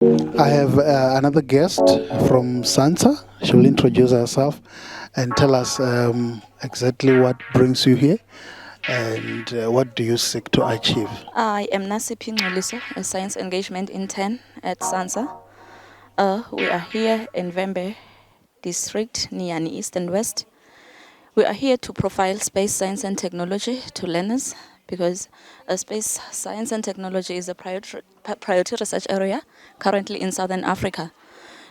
I have another guest from SANSA. She'll introduce herself and tell us exactly what brings you here and what do you seek to achieve. I am Nasiphi Ngcoliso, a science engagement intern at SANSA. We are here in Venda district, Niani East and West. We are here to profile space science and technology to learners because space science and technology is a priority research area currently in Southern Africa.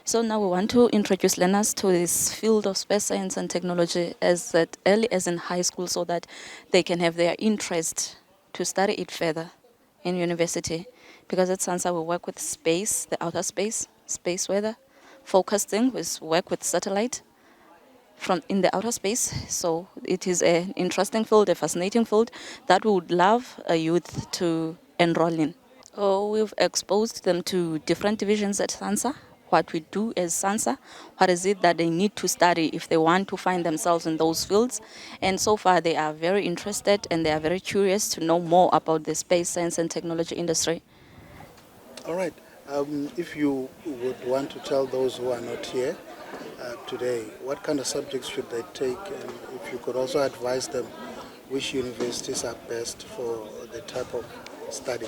So now we want to introduce learners to this field of space science and technology as early as in high school so that they can have their interest to study it further in university. Because at SANSA we work with space, the outer space, space weather, focusing, we work with satellite from in the outer space. So it is an interesting field, a fascinating field that we would love a youth to enroll in. Oh, we've exposed them to different divisions at SANSA, what we do as SANSA, what is it that they need to study if they want to find themselves in those fields. And so far, they are very interested and they are very curious to know more about the space science and technology industry. All right. If you would want to tell those who are not here today, what kind of subjects should they take, and if you could also advise them which universities are best for the type of study.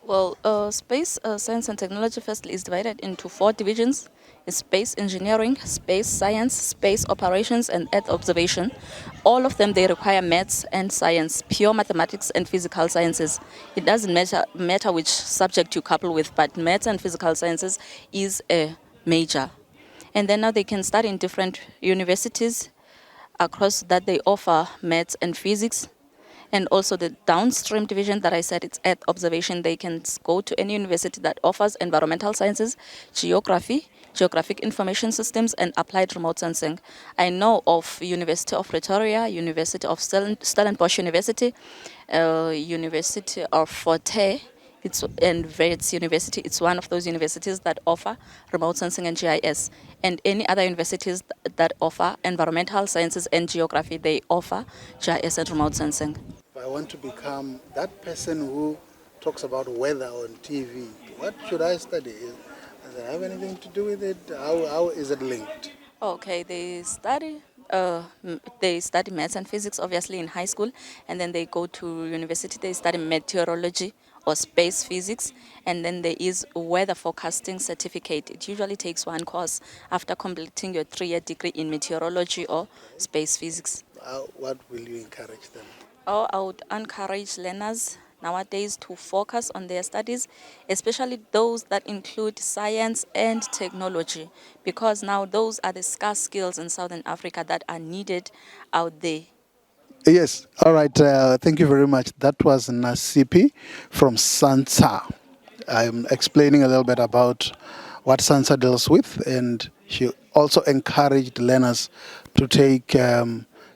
Well, space science and technology firstly is divided into four divisions. It's space engineering, space science, space operations, and Earth observation. All of them, they require maths and science, pure mathematics and physical sciences. It doesn't matter which subject you couple with, but maths and physical sciences is a major. And then now they can study in different universities across that they offer maths and physics. And also the downstream division that I said, it's Earth observation. They can go to any university that offers environmental sciences, geography, geographic information systems, and applied remote sensing. I know of University of Pretoria, University of Stellenbosch University, University of Forte, and Wits University. It's one of those universities that offer remote sensing and GIS. And any other universities that offer environmental sciences and geography, they offer GIS and remote sensing. If I want to become that person who talks about weather on TV, what should I study? Does it have anything to do with it? How is it linked? Okay, they study maths and physics obviously in high school, and then they go to university. They study meteorology or space physics, and then there is weather forecasting certificate. It usually takes one course after completing your 3-year degree in meteorology or space physics. What will you encourage them? Oh, I would encourage learners nowadays to focus on their studies, especially those that include science and technology, because now those are the scarce skills in Southern Africa that are needed out there. Yes, all right. Thank you very much. That was Nasiphi from SANSA. I'm explaining a little bit about what SANSA deals with, and she also encouraged learners to take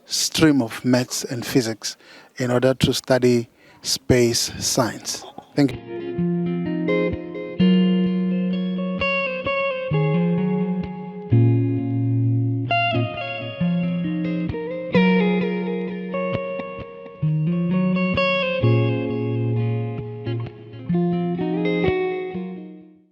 stream of maths and physics in order to study space science. Thank you.